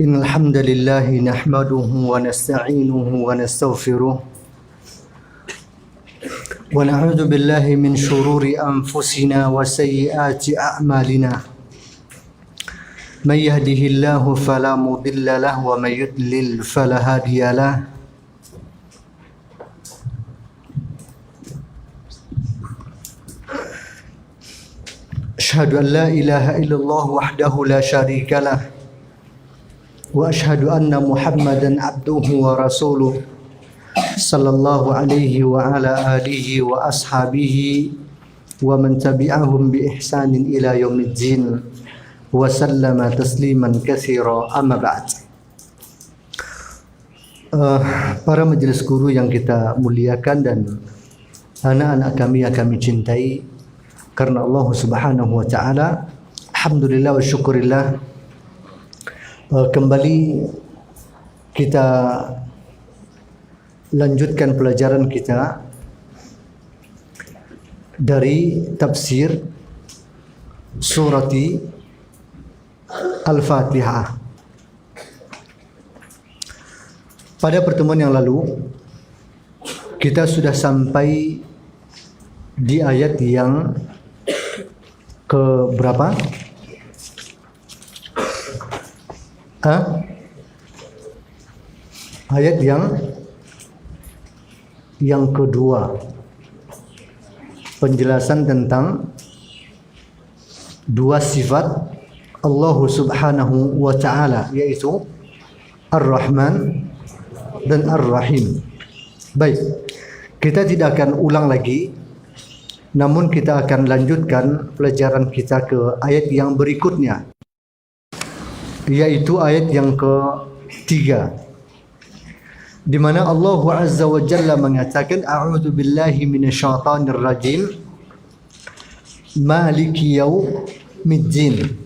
إن الحمد لله نحمده ونستعينه ونستغفره ونعوذ بالله من شرور أنفسنا وسيئات أعمالنا من يهده الله فلا مضل له ومن يضلل فلا هادي له أشهد أن لا إله إلا الله وحده لا شريك له وأشهد أن محمدا عبده ورسوله صلى الله عليه وعلى آله وأصحابه ومن تبعهم بإحسان إلى يوم الدين وسلم تسليما كثيرا أما بعد. Para majelis guru yang kita muliakan dan anak-anak kami yang kami cintai karena Allah Subhanahu wa taala, alhamdulillah wa syukurillah, kembali kita lanjutkan pelajaran kita dari tafsir surati Al-Fatihah. Pada pertemuan yang lalu kita sudah sampai di ayat yang ke berapa? Ayat yang kedua, penjelasan tentang dua sifat Allah Subhanahu wa taala, yaitu Ar-Rahman dan Ar-Rahim. Baik, kita tidak akan ulang lagi, namun kita akan lanjutkan pelajaran kita ke ayat yang berikutnya, yaitu ayat yang ketiga, di mana Allah Azza wa Jalla mengatakan, A'udzu billahi minasyaitonir rajim, Maliki yaumiddin.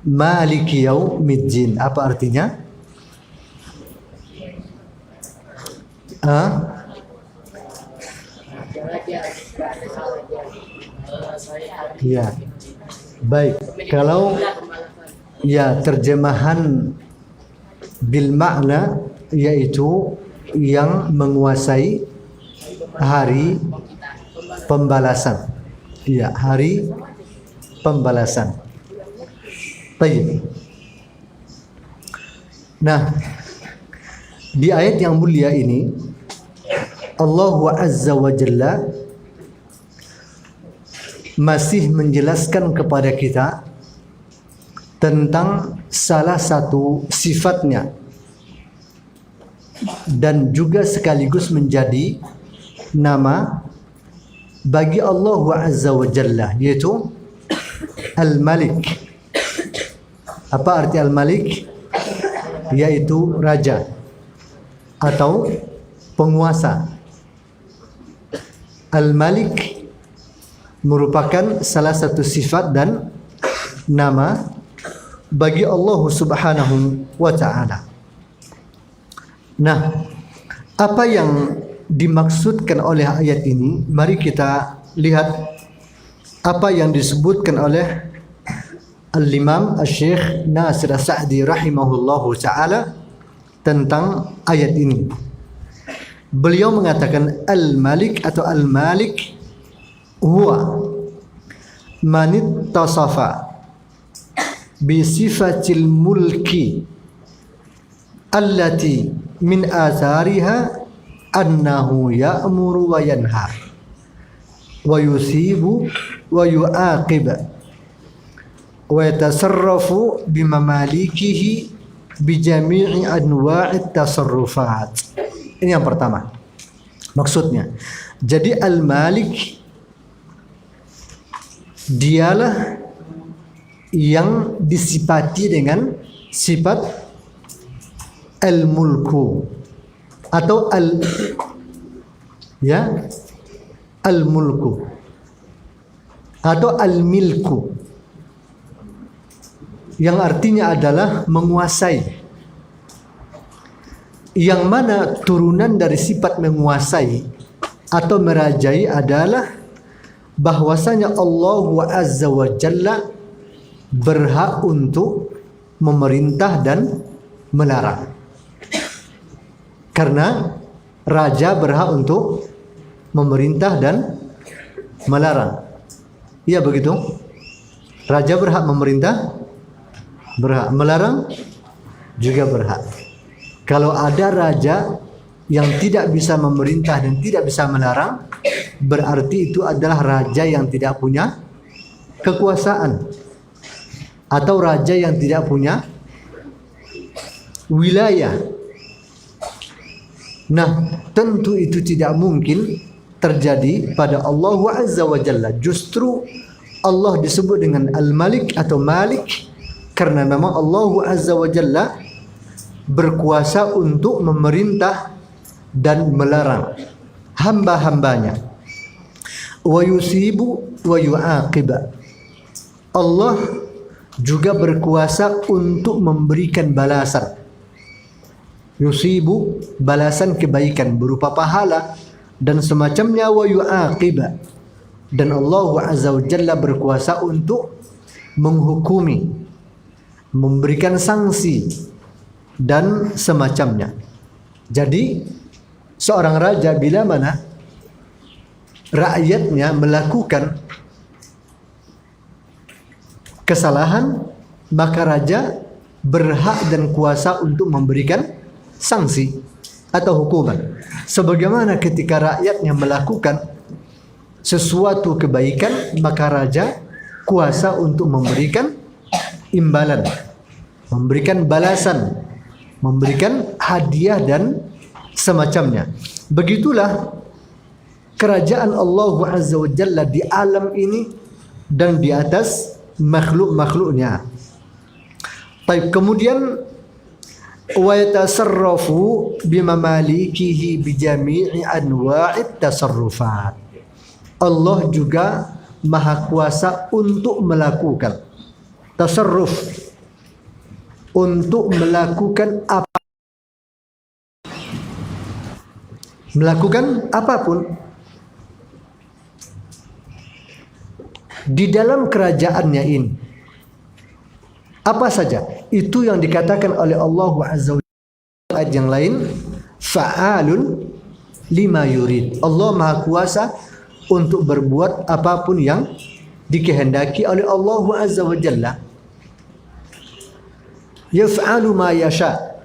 Maliki yaumiddin apa artinya? Ya, baik. Kalau ya terjemahan bil makna yaitu yang menguasai hari pembalasan. Ya, hari pembalasan. Baik. Nah, di ayat yang mulia ini Allah Azza wa Jalla masih menjelaskan kepada kita tentang salah satu sifatnya dan juga sekaligus menjadi nama bagi Allah Azza wa Jalla, yaitu Al-Malik. Apa arti Al-Malik? Yaitu raja atau penguasa. Al-Malik merupakan salah satu sifat dan nama bagi Allah Subhanahu wa taala. Nah, apa yang dimaksudkan oleh ayat ini? Mari kita lihat apa yang disebutkan oleh Al-Imam Asy-Syaikh Nasir As-Sa'di rahimahullahu taala tentang ayat ini. Beliau mengatakan Al-Malik atau Al-Malik huwa man ittasafa bi sifatil mulki allati min athariha annahu ya'muru wa yanhar wa yusibu wa yu'aqib wa yatasarrafu bimamalikihi bijami'i anwa'it tasarrufat. Ini yang pertama maksudnya. Jadi Al-Malik dialah yang disifati dengan sifat Al-Mulku atau Al-Mulku atau Al-Milku, yang artinya adalah menguasai, yang mana turunan dari sifat menguasai atau merajai adalah bahwasanya Allah Azza wa Jalla berhak untuk memerintah dan melarang. Karena raja berhak untuk memerintah dan melarang. Iya begitu? Raja berhak memerintah, berhak melarang, juga berhak. Kalau ada raja yang tidak bisa memerintah dan tidak bisa melarang, berarti itu adalah raja yang tidak punya kekuasaan, atau raja yang tidak punya wilayah. Nah, tentu itu tidak mungkin terjadi pada Allah Azza wa Jalla. Justru Allah disebut dengan Al-Malik atau Malik karena memang Allah Azza wa Jalla berkuasa untuk memerintah dan melarang hamba-hambanya. Wa yusibu wa yu'aqib. Allah juga berkuasa untuk memberikan balasan. Yusibu, balasan kebaikan berupa pahala dan semacamnya, wa yu'aqib, dan Allah Azza wa Jalla berkuasa untuk menghukumi, memberikan sanksi dan semacamnya. Jadi seorang raja bila mana rakyatnya melakukan kesalahan, maka raja berhak dan kuasa untuk memberikan sanksi atau hukuman. Sebagaimana ketika rakyatnya melakukan sesuatu kebaikan, maka raja kuasa untuk memberikan imbalan, memberikan balasan, memberikan hadiah dan semacamnya. Begitulah kerajaan Allah Azza wa Jalla di alam ini dan di atas makhluk-makhluknya. Baik, kemudian wa yatasarrafu bimamalikihi bijami'i anwa'it tasarrufat. Allah juga maha kuasa untuk melakukan tasarruf, untuk melakukan apapun di dalam kerajaannya ini. Apa saja itu yang dikatakan oleh Allah Azza wa Jalla ayat yang lain, fa'alun lima yurid. Allah maha kuasa untuk berbuat apapun yang dikehendaki oleh Allah Azza wa Jalla. Yaf'alu ma yasha.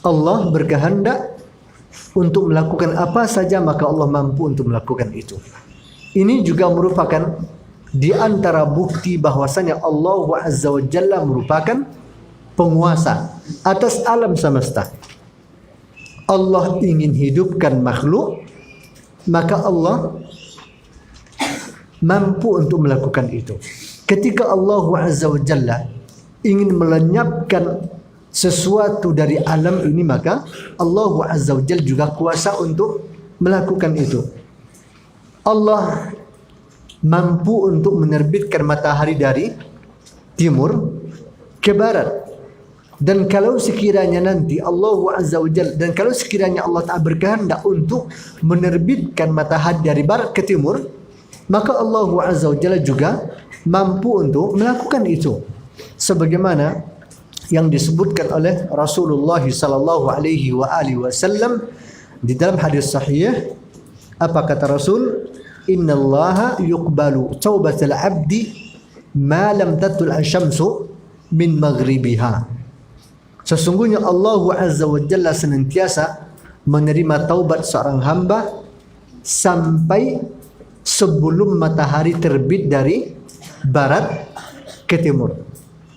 Allah berkehendak untuk melakukan apa saja, maka Allah mampu untuk melakukan itu. Ini juga merupakan di antara bukti bahwasanya Allah Azza wa Jalla merupakan penguasa atas alam semesta. Allah ingin hidupkan makhluk, maka Allah mampu untuk melakukan itu. Ketika Allah Azza wa Jalla ingin melenyapkan sesuatu dari alam ini, maka Allah Azza wa Jalla juga kuasa untuk melakukan itu. Allah mampu untuk menerbitkan matahari dari timur ke barat. Dan kalau sekiranya nanti Allah Azza wa Jalla, dan kalau sekiranya Allah Ta'ala berkehendak untuk menerbitkan matahari dari barat ke timur, maka Allah Azza wa Jalla juga mampu untuk melakukan itu. Sebagaimana yang disebutkan oleh Rasulullah sallallahu alaihi wa alihi wasallam di dalam hadis sahih. Apa kata Rasul? Innallaha yuqbalu taubatal abdi ma lam tatul asyamsu min maghribiha. Sesungguhnya Allah Azza wa Jalla senantiasa menerima taubat seorang hamba sampai sebelum matahari terbit dari barat ke timur.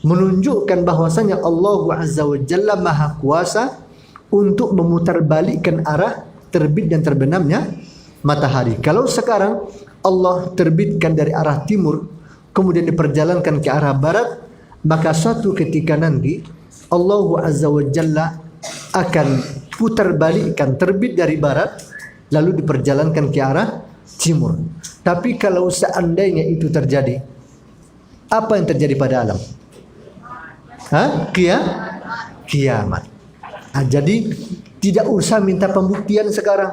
Menunjukkan bahwasanya Allah Azza wa Jalla maha kuasa untuk memutarbalikkan arah terbit dan terbenamnya matahari. Kalau sekarang Allah terbitkan dari arah timur, kemudian diperjalankan ke arah barat, maka suatu ketika nanti Allah Azza wa Jalla akan putarbalikkan terbit dari barat, lalu diperjalankan ke arah timur. Tapi kalau seandainya itu terjadi, apa yang terjadi pada alam? Kiamat. Jadi tidak usah minta pembuktian sekarang.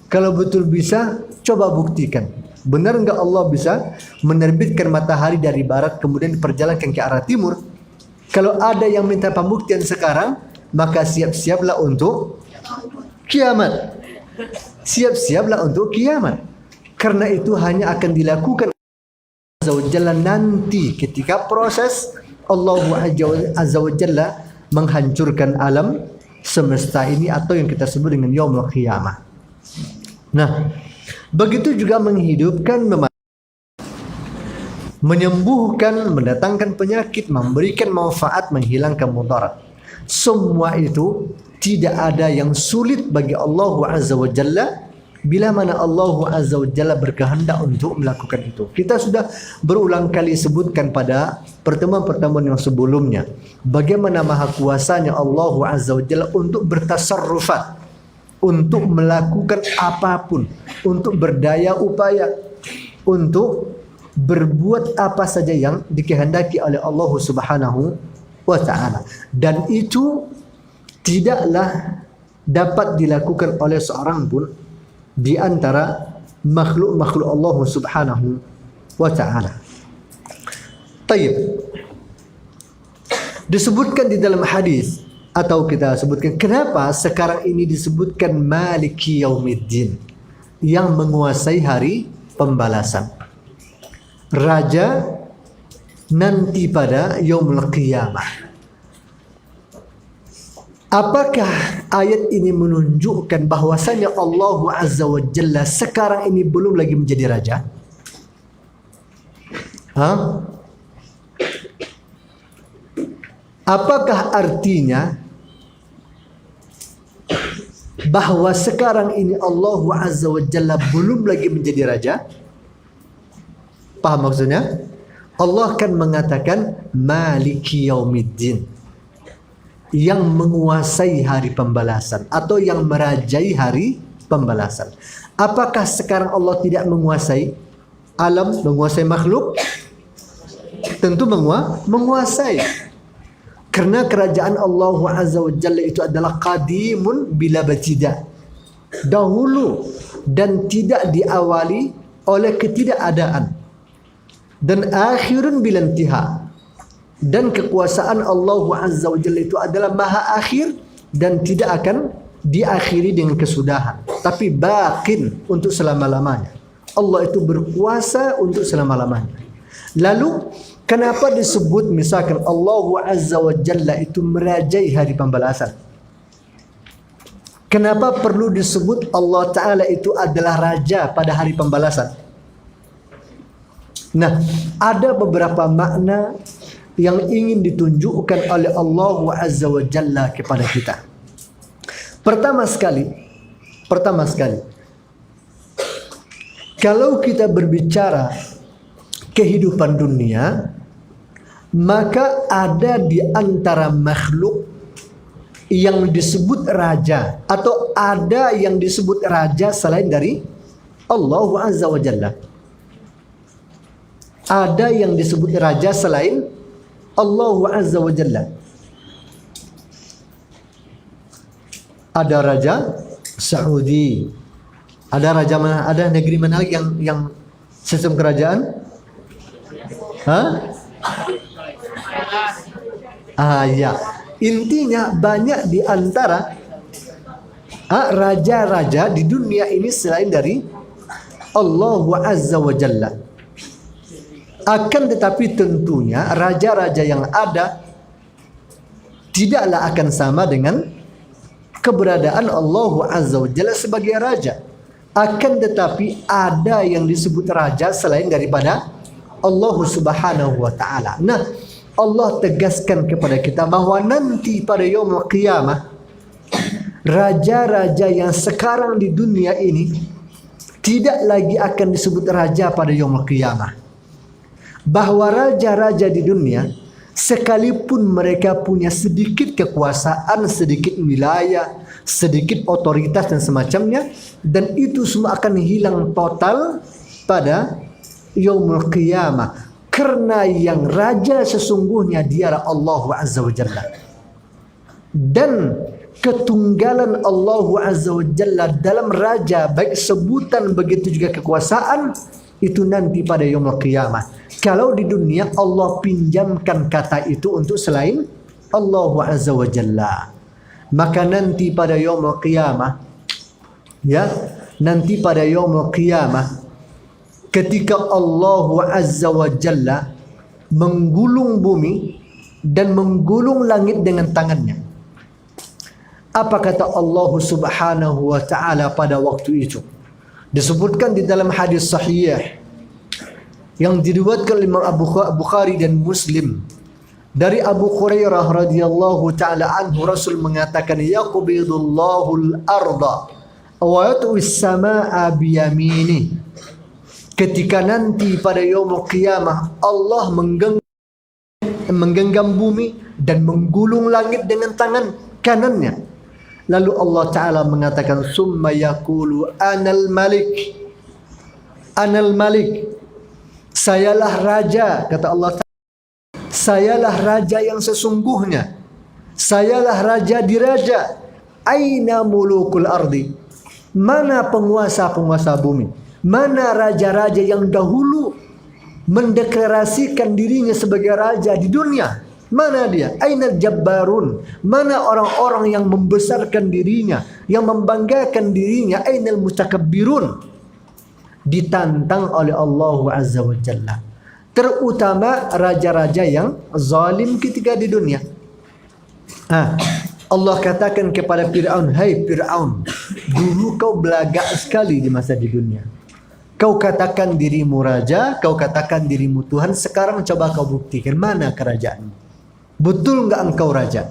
Kalau betul bisa, coba buktikan. Benar enggak Allah bisa menerbitkan matahari dari barat kemudian diperjalankan ke arah timur? Kalau ada yang minta pembuktian sekarang, maka siap-siaplah untuk kiamat. Siap-siaplah untuk kiamat. Karena itu hanya akan dilakukan Azza wa Jalla nanti ketika proses Allah Azza wa Jalla menghancurkan alam semesta ini atau yang kita sebut dengan yaumul qiyamah. Nah, begitu juga menghidupkan, menyembuhkan, mendatangkan penyakit, memberikan manfaat, menghilangkan mudarat. Semua itu tidak ada yang sulit bagi Allah Azza wa Jalla bila mana Allah Azza wa Jalla berkehendak untuk melakukan itu. Kita sudah berulang kali sebutkan pada pertemuan-pertemuan yang sebelumnya bagaimana maha kuasanya Allah Azza wa Jalla untuk bertasarrufat, untuk melakukan apapun, untuk berdaya upaya, untuk berbuat apa saja yang dikehendaki oleh Allah Subhanahu wa ta'ala. Dan itu tidaklah dapat dilakukan oleh seorang pun di antara makhluk-makhluk Allah Subhanahu wa ta'ala. Taib. Disebutkan di dalam hadis, atau kita sebutkan kenapa sekarang ini disebutkan Maliki Yaumiddin, yang menguasai hari pembalasan, raja nanti pada yaumul qiyamah. Apakah ayat ini menunjukkan bahwasanya Allah Azza wa Jalla sekarang ini belum lagi menjadi raja? Apakah artinya bahwa sekarang ini Allah Azza wa Jalla belum lagi menjadi raja? Paham maksudnya? Allah kan mengatakan Maliki Yaumiddin, yang menguasai hari pembalasan atau yang merajai hari pembalasan. Apakah sekarang Allah tidak menguasai alam, menguasai makhluk? Tentu menguasai. Karena kerajaan Allah Azza wa Jalla itu adalah qadimun bila batida, dahulu dan tidak diawali oleh ketidakadaan, dan akhirun bila intiha. Dan kekuasaan Allah Azza wa Jalla itu adalah maha akhir dan tidak akan diakhiri dengan kesudahan, tapi baqin untuk selama-lamanya. Allah itu berkuasa untuk selama-lamanya. Lalu kenapa disebut misalkan Allah Azza wa Jalla itu merajai hari pembalasan? Kenapa perlu disebut Allah Ta'ala itu adalah raja pada hari pembalasan? Nah, ada beberapa makna yang ingin ditunjukkan oleh Allah Azza wa Jalla kepada kita. Pertama sekali, kalau kita berbicara kehidupan dunia, maka ada di antara makhluk yang disebut raja, atau ada yang disebut raja selain dari Allah Azza wa Jalla. Ada yang disebut raja selain Allah Azza wa Jalla. Ada raja Saudi. Ada raja mana? Ada negeri mana lagi yang sistem kerajaan? Ya. Intinya banyak di antara raja-raja di dunia ini selain dari Allah Azza wa Jalla. Akan tetapi tentunya raja-raja yang ada tidaklah akan sama dengan keberadaan Allah Azza wa Jalla sebagai raja. Akan tetapi ada yang disebut raja selain daripada Allah Subhanahu wa ta'ala. Nah, Allah tegaskan kepada kita bahawa nanti pada yaumul qiyamah, raja-raja yang sekarang di dunia ini tidak lagi akan disebut raja pada yaumul qiyamah. Bahawa raja-raja di dunia, sekalipun mereka punya sedikit kekuasaan, sedikit wilayah, sedikit otoritas dan semacamnya, dan itu semua akan hilang total pada yaumul qiyamah, karena yang raja sesungguhnya dialah Allah Azza wa Jalla. Dan ketunggalan Allah Azza wa Jalla dalam raja, baik sebutan begitu juga kekuasaan, itu nanti pada yaumul qiyamah. Kalau di dunia Allah pinjamkan kata itu untuk selain Allah Azza wa Jalla, maka nanti pada yaumul qiyamah, ya, nanti pada yaumul qiyamah, ketika Allah Azza wa Jalla menggulung bumi dan menggulung langit dengan tangannya, apa kata Allah Subhanahu wa taala pada waktu itu? Disebutkan di dalam hadis sahih yang diriwayatkan oleh Imam Bukhari dan Muslim dari Abu Hurairah radhiyallahu taala anhu, Rasul mengatakan, yaqbidullahu al-arda wa yatwis samaa biyamini. Ketika nanti pada yaumul qiyamah Allah menggenggam bumi dan menggulung langit dengan tangan kanannya. Lalu Allah Ta'ala mengatakan, summa yaqulu anal malik, anal malik, sayalah raja, kata Allah Ta'ala, sayalah raja yang sesungguhnya, sayalah raja di raja. Aina mulukul ardi, mana penguasa-penguasa bumi, mana raja-raja yang dahulu mendeklarasikan dirinya sebagai raja di dunia? Mana dia? Ainal jabbarun, mana orang-orang yang membesarkan dirinya, yang membanggakan dirinya? Ainal mutakabbirun. Ditantang oleh Allah Azza wa Jalla, terutama raja-raja yang zalim ketika di dunia. Allah katakan kepada Fir'aun, hai Fir'aun, dulu kau belagak sekali di masa di dunia. Kau katakan dirimu raja, kau katakan dirimu Tuhan. Sekarang coba kau buktikan mana kerajaanmu. Betul enggak engkau raja?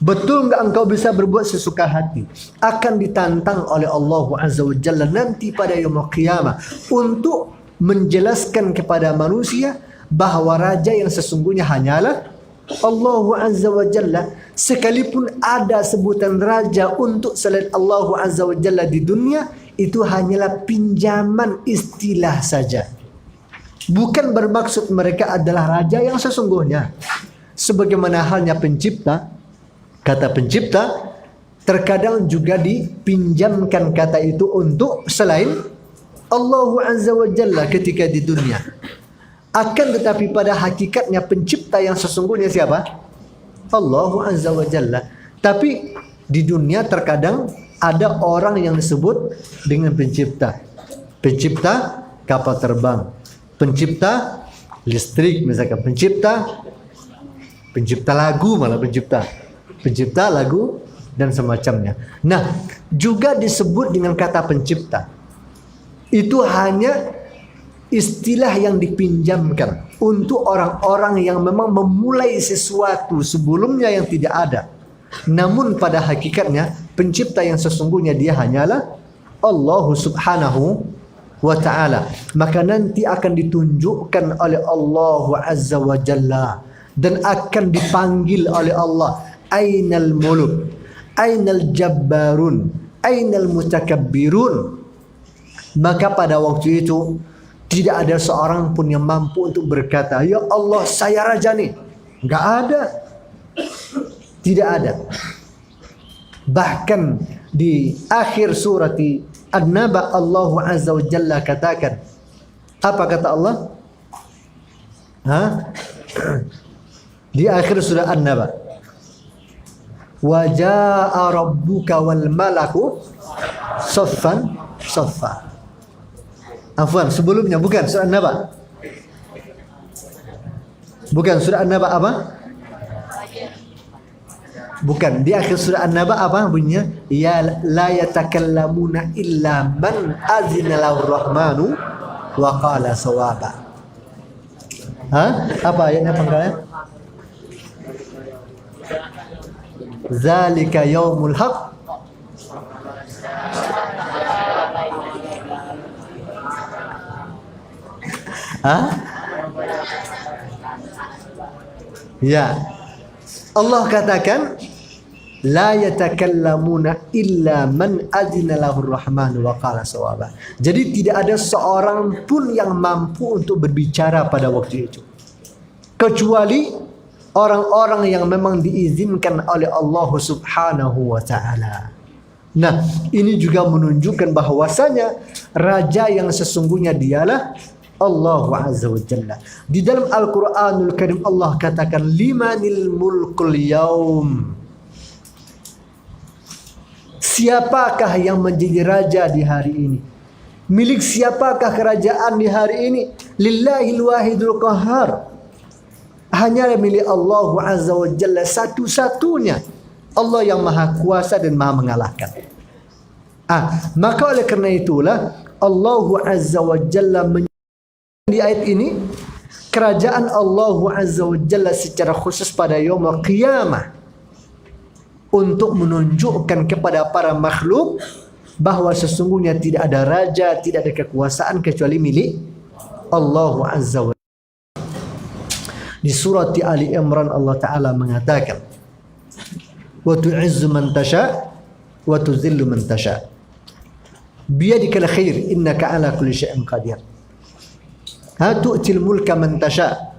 Betul enggak engkau bisa berbuat sesuka hati? Akan ditantang oleh Allah Azza wa Jalla nanti pada yaumul qiyamah untuk menjelaskan kepada manusia bahawa raja yang sesungguhnya hanyalah Allah Azza wa Jalla. Sekalipun ada sebutan raja untuk selain Allah Azza wa Jalla di dunia, itu hanyalah pinjaman istilah saja. Bukan bermaksud mereka adalah raja yang sesungguhnya. Sebagaimana halnya pencipta, kata pencipta terkadang juga dipinjamkan kata itu untuk selain Allah Azza wa Jalla ketika di dunia. Akan tetapi pada hakikatnya pencipta yang sesungguhnya siapa? Allah Azza wa Jalla. Tapi di dunia terkadang ada orang yang disebut dengan pencipta. Pencipta kapal terbang, pencipta listrik misalkan, pencipta lagu, malah pencipta lagu dan semacamnya. Nah, juga disebut dengan kata pencipta. Itu hanya istilah yang dipinjamkan untuk orang-orang yang memang memulai sesuatu sebelumnya yang tidak ada. Namun pada hakikatnya pencipta yang sesungguhnya dia hanyalah Allah Subhanahu wa ta'ala. Maka nanti akan ditunjukkan oleh Allah Azza wa Jalla dan akan dipanggil oleh Allah, ainal muluk, ainal jabbarun, ainal mutakabbirun. Maka pada waktu itu tidak ada seorang pun yang mampu untuk berkata, ya Allah saya raja nih. Enggak ada. Tidak ada. Bahkan di akhir surat An-Naba Allah Azza wa Jalla katakan, apa kata Allah? Di akhir surah An-Naba, wa jaa rabbuka wal malaku saffan saffa. Afwan, sebelumnya bukan surah An-Naba. Bukan surah An-Naba apa? Bukan, di akhir surah An-Naba apa bunyinya? Ya la yatakallamuna illa man azina lahu rahmanu wa qala sawaba. Apa ayatnya pangkalnya? Zalika yaumul haq. Ya. Allah katakan la yatakallamuna illa man azina lahu rahman wa qala sawaba. Jadi tidak ada seorang pun yang mampu untuk berbicara pada waktu itu kecuali orang-orang yang memang diizinkan oleh Allah Subhanahu wa ta'ala. Nah, ini juga menunjukkan bahwasanya raja yang sesungguhnya dialah Allah Azza wa Jalla. Di dalam Al-Quranul Karim Allah katakan limanil mulkul yaum. Siapakah yang menjadi raja di hari ini? Milik siapakah kerajaan di hari ini? Lillahil wahidul qahhar. Hanya milik Allah Azza wa Jalla satu-satunya. Allah yang maha kuasa dan maha mengalahkan. Maka oleh kerana itulah Allah Azza wa Jalla di ayat ini kerajaan Allah Azza wa Jalla secara khusus pada yaumul qiyamah untuk menunjukkan kepada para makhluk bahawa sesungguhnya tidak ada raja, tidak ada kekuasaan kecuali milik Allah Azza wa Jalla. Di surat Ali Imran Allah Ta'ala mengatakan wa tu'izzu man tasha wa tuzillu man tasha biyadikal khair innaka ala kulli syai'in qadir. Tu'til mulka man tasha.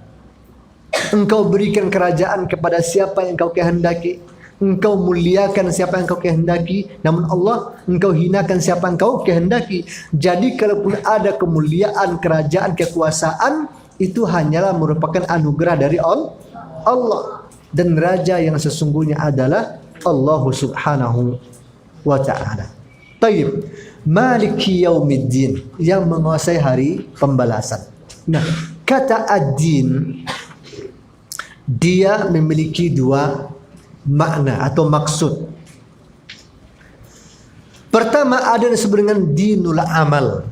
Engkau berikan kerajaan kepada siapa yang engkau kehendaki. Engkau muliakan siapa yang engkau kehendaki. Namun Allah, engkau hinakan siapa yang engkau kehendaki. Jadi kalaupun ada kemuliaan, kerajaan, kekuasaan, itu hanyalah merupakan anugerah dari Allah. Dan raja yang sesungguhnya adalah Allah Subhanahu wa Ta'ala. Tayyib. Maliki yaumiddin, yang menguasai hari pembalasan. Nah, kata ad-din dia memiliki dua makna atau maksud. Pertama ada yang disebut dengan dinul amal.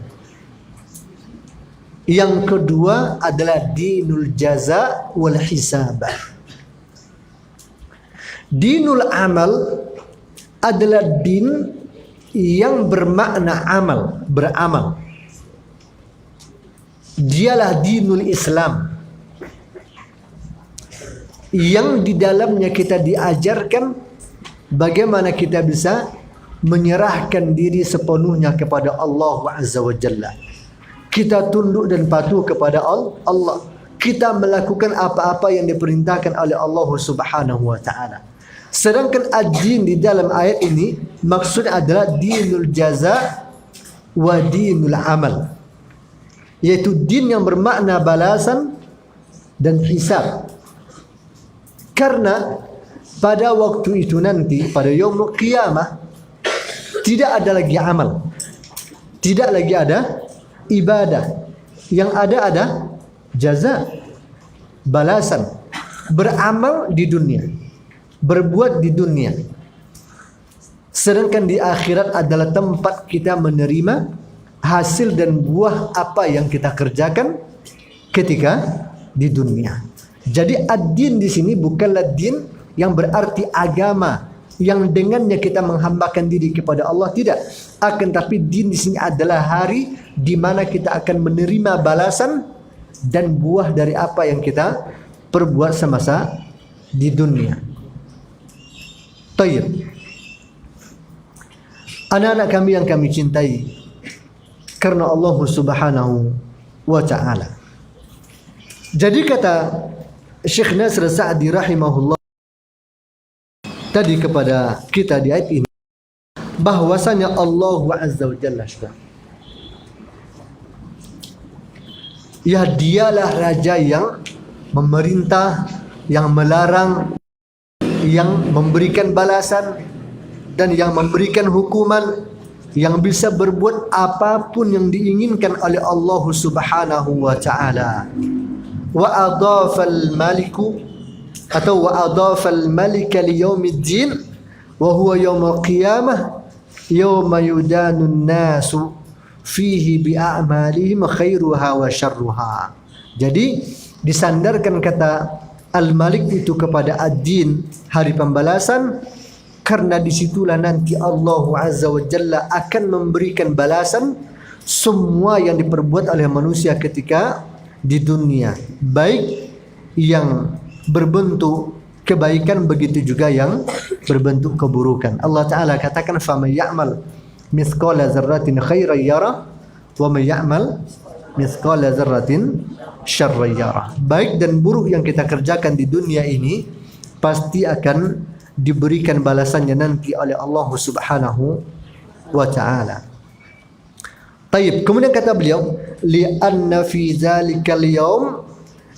Yang kedua adalah dinul jaza wal hisab. Dinul amal adalah din yang bermakna amal, beramal. Dialah dinul Islam yang di dalamnya kita diajarkan bagaimana kita bisa menyerahkan diri sepenuhnya kepada Allah Azza wa Jalla. Kita tunduk dan patuh kepada Allah. Kita melakukan apa-apa yang diperintahkan oleh Allah Subhanahu wa Ta'ala. Sedangkan ad-din di dalam ayat ini maksudnya adalah dinul jaza wa dinul amal, yaitu din yang bermakna balasan dan hisab. Karena pada waktu itu nanti, pada yaumul qiyamah, tidak ada lagi amal, tidak lagi ada ibadah. Yang ada jaza, balasan. Beramal di dunia, berbuat di dunia. Sedangkan di akhirat adalah tempat kita menerima hasil dan buah apa yang kita kerjakan ketika di dunia. Jadi ad-din di sini bukanlah din yang berarti agama yang dengannya kita menghambakan diri kepada Allah, tidak. Akan tapi din di sini adalah hari di mana kita akan menerima balasan dan buah dari apa yang kita perbuat semasa di dunia. Tayyib. Anak-anak kami yang kami cintai karena Allah Subhanahu wa Ta'ala. Jadi kata Syekh Nasr Sa'di rahimahullah tadi kepada kita di ayat ini, bahwasanya Allah Azza wa Jalla ya dialah raja yang memerintah, yang melarang, yang memberikan balasan dan yang memberikan hukuman, yang bisa berbuat apapun yang diinginkan oleh Allah Subhanahu wa Ta'ala. Wa adafal maliku atau wa adafal malika li yaumiddin wa huwa yaumul qiyamah yauma yudanun nasu fihi bi a'malihim khairuha wa syarruha. Jadi disandarkan kata al-malik itu kepada ad-din, hari pembalasan, karena disitulah nanti Allah Azza wa Jalla akan memberikan balasan semua yang diperbuat oleh manusia ketika di dunia, baik yang berbentuk kebaikan begitu juga yang berbentuk keburukan. Allah Ta'ala katakan faman ya'mal mithqala dzarratin khairan yara wa man ya'mal mithqala dzarratin syarran yara. Baik dan buruk yang kita kerjakan di dunia ini pasti akan diberikan balasannya nanti oleh Allah Subhanahu wa Ta'ala. Taib. Kemudian kata beliau, li'anna fi zalikal yaum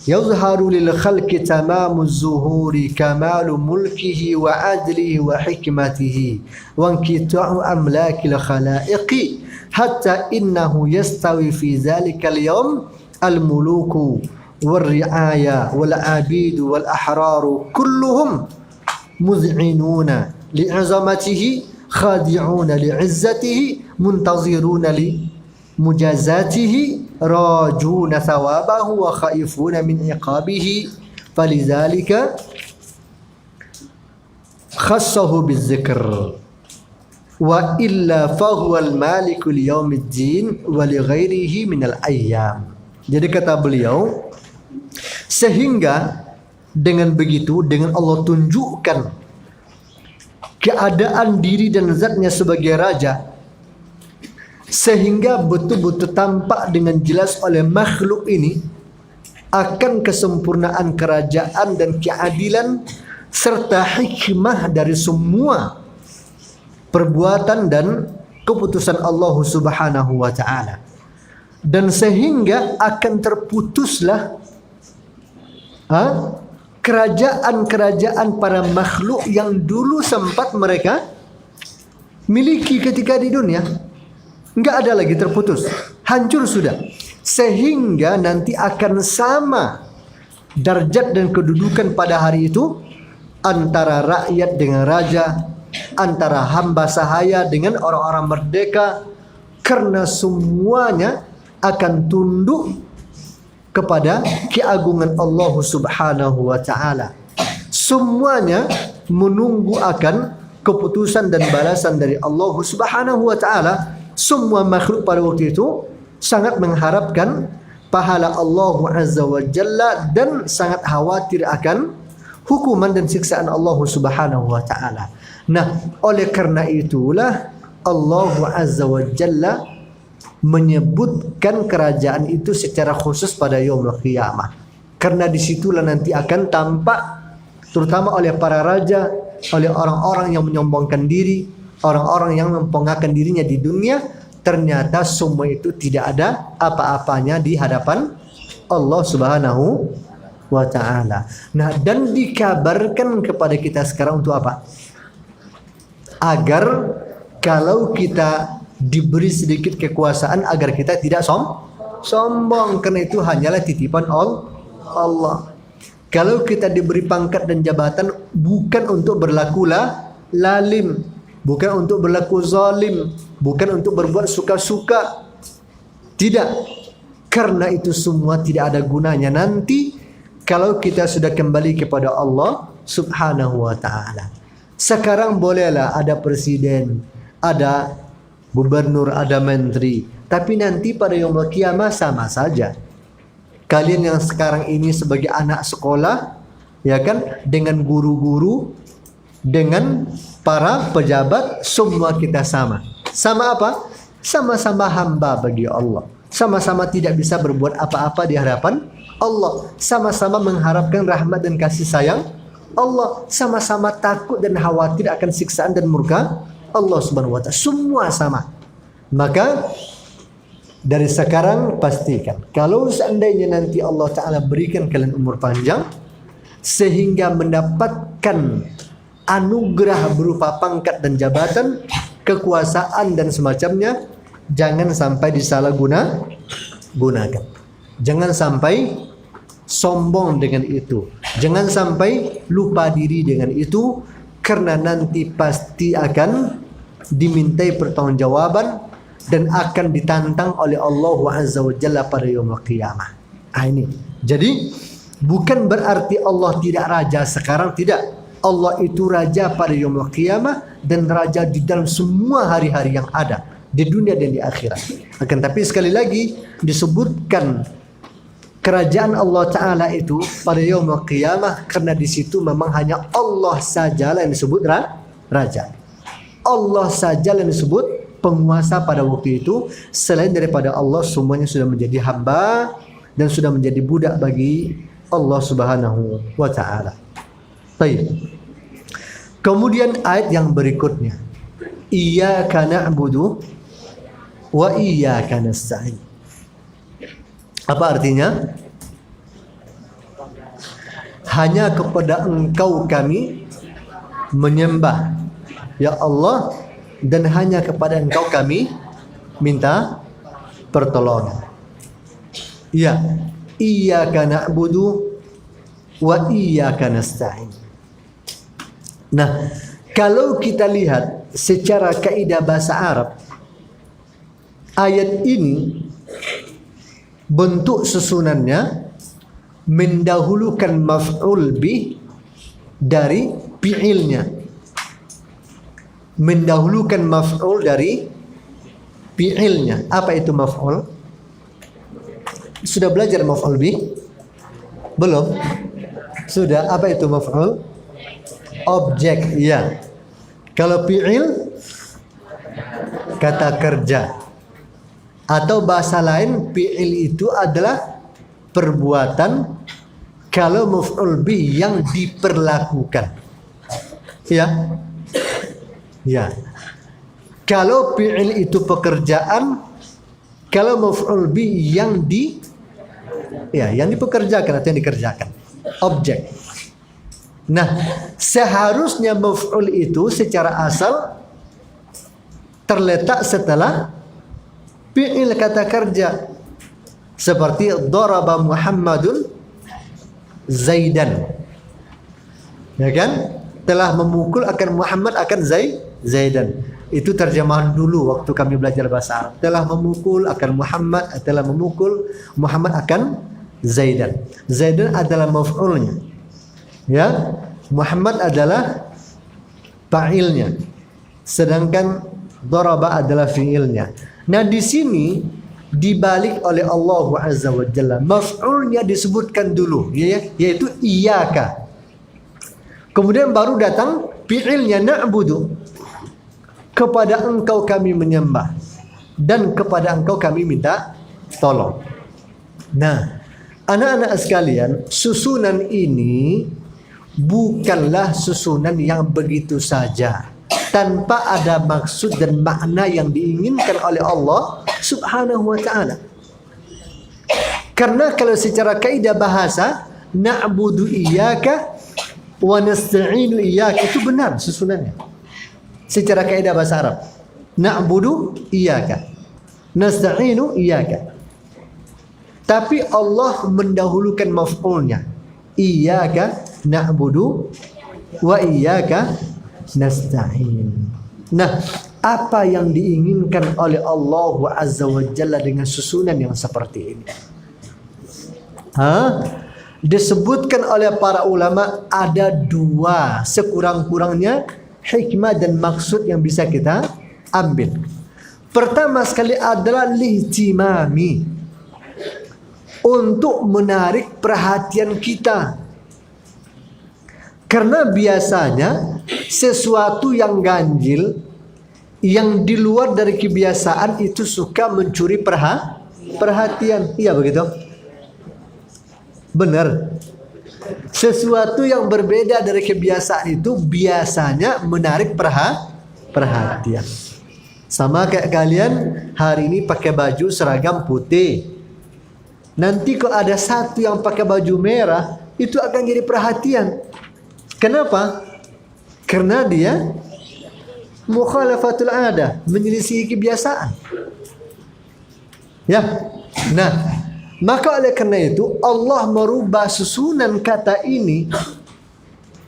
yazharu lil khalqi tamamu zuhuri kamalu mulkihi wa adlihi wa hikmatihi wa inqita'u amlakil khalaiqi hatta innahu yastawi fi zalikal yaum al muluku wal ri'aya wal abidu wal ahraru kulluhum muz'inuna li'azamatihi khadi'una li'izzatihi muntaziruna li mujazatihi rajuna thawabahu wa khaifuna min iqabihi falizalika khassahu bizzikr wa illa fahuwa al-maliku liyaumiddin wa li ghairihi minal ayyam. Jadi kata beliau, sehingga dengan begitu, dengan Allah tunjukkan keadaan diri dan zatnya sebagai raja, sehingga betul-betul tampak dengan jelas oleh makhluk ini akan kesempurnaan kerajaan dan keadilan serta hikmah dari semua perbuatan dan keputusan Allah Subhanahu wa taala. Dan sehingga akan terputuslah kerajaan-kerajaan para makhluk yang dulu sempat mereka miliki ketika di dunia. Enggak ada lagi, terputus, hancur sudah. Sehingga nanti akan sama derajat dan kedudukan pada hari itu antara rakyat dengan raja, antara hamba sahaya dengan orang-orang merdeka, karena semuanya akan tunduk kepada keagungan Allah Subhanahu wa taala. Semuanya menunggu akan keputusan dan balasan dari Allah Subhanahu wa taala. Semua makhluk pada waktu itu sangat mengharapkan pahala Allah Azza wa Jalla dan sangat khawatir akan hukuman dan siksaan Allah Subhanahu wa taala. Nah, oleh karena itulah Allah Azza wa Jalla menyebutkan kerajaan itu secara khusus pada yaumul qiyamah. Karena disitulah nanti akan tampak, terutama oleh para raja, oleh orang-orang yang menyombongkan diri, orang-orang yang mempongakan dirinya di dunia, ternyata semua itu tidak ada apa-apanya di hadapan Allah Subhanahu wa taala. Nah, dan dikabarkan kepada kita sekarang untuk apa? Agar kalau kita diberi sedikit kekuasaan, agar kita tidak sombong, karena itu hanyalah titipan Allah. Kalau kita diberi pangkat dan jabatan, bukan untuk berlaku lalim, bukan untuk berlaku zalim, bukan untuk berbuat suka-suka. Tidak. Karena itu semua tidak ada gunanya nanti kalau kita sudah kembali kepada Allah Subhanahu wa taala. Sekarang bolehlah ada presiden, ada gubernur, ada menteri, tapi nanti pada yaumul qiyamah sama saja. Kalian yang sekarang ini sebagai anak sekolah, ya kan, dengan guru-guru, dengan para pejabat, semua kita sama. Sama apa? Sama-sama hamba bagi Allah. Sama-sama tidak bisa berbuat apa-apa di hadapan Allah. Sama-sama mengharapkan rahmat dan kasih sayang Allah. Sama-sama takut dan khawatir akan siksaan dan murka Allah Subhanahu wa taala. Semua sama. Maka dari sekarang pastikan, kalau seandainya nanti Allah taala berikan kalian umur panjang sehingga mendapatkan anugerah berupa pangkat dan jabatan, kekuasaan dan semacamnya, jangan sampai disalahgunakan. Jangan sampai sombong dengan itu. Jangan sampai lupa diri dengan itu, karena nanti pasti akan dimintai pertanggungjawaban dan akan ditantang oleh Allah Azza wa Jalla pada yaumul qiyamah. Ini. Jadi bukan berarti Allah tidak raja sekarang, tidak. Allah itu raja pada yaumul qiyamah dan raja di dalam semua hari-hari yang ada di dunia dan di akhirat. Akan tapi sekali lagi disebutkan kerajaan Allah taala itu pada yaumul qiyamah karena di situ memang hanya Allah sajalah yang disebut raja. Allah saja yang disebut penguasa pada waktu itu. Selain daripada Allah, semuanya sudah menjadi hamba dan sudah menjadi budak bagi Allah Subhanahu wa taala. Baik. Kemudian ayat yang berikutnya, iyyaka na'budu wa iyyaka nasta'in. Apa artinya? Hanya kepada Engkau kami menyembah, ya Allah, dan hanya kepada Engkau kami minta pertolongan. Ya, iyyaka na'budu wa iyyaka nasta'in. Nah, kalau kita lihat secara kaidah bahasa Arab, ayat ini bentuk susunannya mendahulukan maf'ul bih dari fi'ilnya. Mendahulukan maf'ul dari fi'ilnya. Apa itu maf'ul? Sudah belajar maf'ul bih? Belum? Sudah. Apa itu maf'ul? Objek, ya. Kalau fi'il, kata kerja. Atau bahasa lain, fi'il itu adalah perbuatan. Kalau maf'ul bih yang diperlakukan. Ya. Ya. Kalau fi'il itu pekerjaan, kalau maf'ul bih yang yang dipekerjakan atau yang dikerjakan. Objek. Nah, seharusnya maf'ul itu secara asal terletak setelah fi'il kata kerja. Seperti daraba Muhammadun Zaidan. Ya kan? Telah memukul akan Muhammad akan Zaidan. Itu terjemahan dulu waktu kami belajar bahasa Arab. Telah memukul akan Muhammad, telah memukul Muhammad akan Zaidan. Zaidan adalah maf'ulnya. Ya, Muhammad adalah fa'ilnya. Sedangkan daraba adalah fi'ilnya. Nah, di sini dibalik oleh Allah Azza wa Jalla. Maf'ulnya disebutkan dulu, yaitu iyyaka. Kemudian baru datang fi'ilnya na'budu. Kepada Engkau kami menyembah dan kepada Engkau kami minta tolong. Nah, anak-anak sekalian, susunan ini bukanlah susunan yang begitu saja tanpa ada maksud dan makna yang diinginkan oleh Allah Subhanahu wa ta'ala. Karena kalau secara kaidah bahasa, na'budu iyyaka wa nasta'inu iyyaka, itu benar susunannya. Secara kaidah bahasa Arab, na'budu iyyaka, nasta'inu iyyaka. Tapi Allah mendahulukan maf'ulnya, iyyaka na'budu wa iyyaka nasta'in. Nah, apa yang diinginkan oleh Allah Azza wa Jalla dengan susunan yang seperti ini? Disebutkan oleh para ulama ada dua sekurang-kurangnya hikmah dan maksud yang bisa kita ambil. Pertama sekali adalah lihtimami, untuk menarik perhatian kita. Karena biasanya sesuatu yang ganjil, yang di luar dari kebiasaan itu suka mencuri perhatian. Iya begitu? Benar. Sesuatu yang berbeda dari kebiasaan itu biasanya menarik perhatian. Sama kayak kalian hari ini pakai baju seragam putih. Nanti kok ada satu yang pakai baju merah, itu akan jadi perhatian. Kenapa? Karena dia mukhalafatul adah, menyelisihi kebiasaan. Ya. Nah, maka oleh karena itu Allah merubah susunan kata ini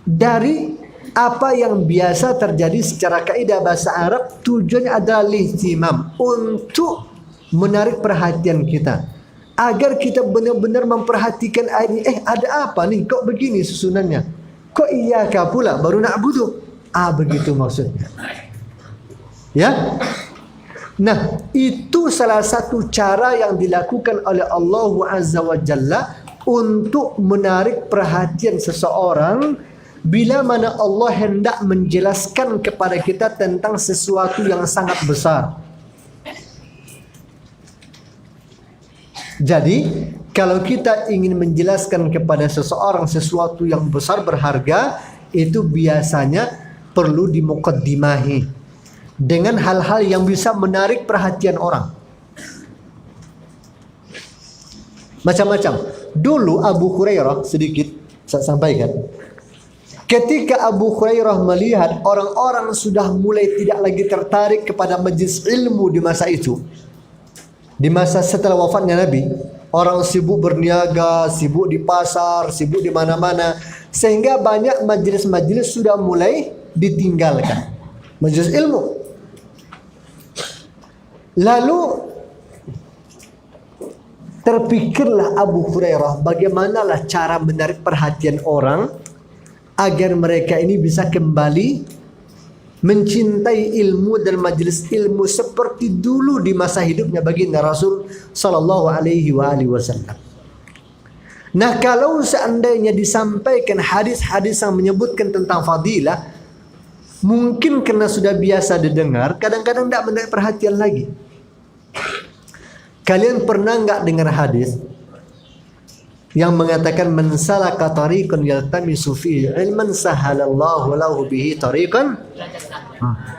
dari apa yang biasa terjadi secara kaidah bahasa Arab. Tujuannya adalah lihtimam, untuk menarik perhatian kita, agar kita benar-benar memperhatikan ayat ini. Ada apa nih? Kok begini susunannya? Kok iyyaka pula baru na'budu? Begitu maksudnya. Ya. Nah, itu salah satu cara yang dilakukan oleh Allah Azza wa Jalla untuk menarik perhatian seseorang bila mana Allah hendak menjelaskan kepada kita tentang sesuatu yang sangat besar. Jadi, kalau kita ingin menjelaskan kepada seseorang sesuatu yang besar berharga, itu biasanya perlu dimuqaddimahi. dengan hal-hal yang bisa menarik perhatian orang. Macam-macam. Dulu Abu Hurairah, sedikit saya sampaikan. Ketika Abu Hurairah melihat orang-orang sudah mulai tidak lagi tertarik kepada majlis ilmu di masa itu, di masa setelah wafatnya Nabi, orang sibuk berniaga, sibuk di pasar, sibuk di mana-mana, sehingga banyak majlis-majlis sudah mulai ditinggalkan, majlis ilmu. Lalu terpikirlah Abu Hurairah bagaimanalah cara menarik perhatian orang agar mereka ini bisa kembali mencintai ilmu dan majelis ilmu seperti dulu di masa hidupnya baginda Rasul sallallahu alaihi wasallam. Nah, kalau seandainya disampaikan hadis-hadis yang menyebutkan tentang fadilah, mungkin karena sudah biasa didengar, kadang-kadang tidak menarik perhatian lagi. Kalian pernah enggak dengar hadis yang mengatakan man salaka tariqan yaltamisu fihi ilman sahalallahu lahu bihi tariqan?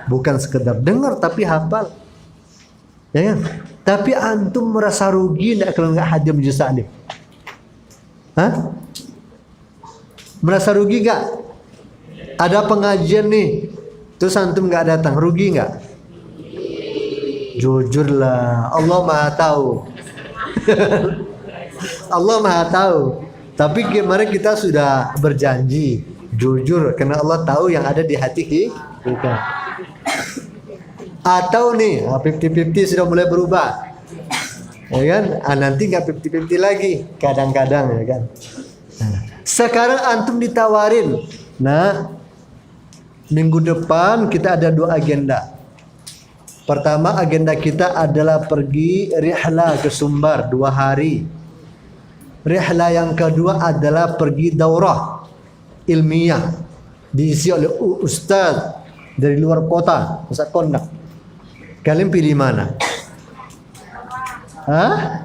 Bukan sekedar dengar tapi hafal. Ya kan? Tapi antum merasa rugi enggak kalau enggak hadir majelis taklim? Hah? Merasa rugi enggak? Ada pengajian nih, terus antum enggak datang, rugi enggak? Jujurlah, Allah Maha tahu. Allah Maha tahu. Tapi kemarin kita sudah berjanji jujur karena Allah tahu yang ada di hati kita. Atau nih 50-50 sudah mulai berubah, ya kan? Nanti nggak 50-50 lagi kadang-kadang, ya kan? Sekarang antum ditawarin, nah minggu depan kita ada 2 agenda. Pertama, agenda kita adalah pergi rihla ke Sumbar 2 hari. Rihla yang kedua adalah pergi daurah ilmiah diisi oleh ustaz dari luar kota, Ustaz Kondak. Kalian pilih mana? Hah?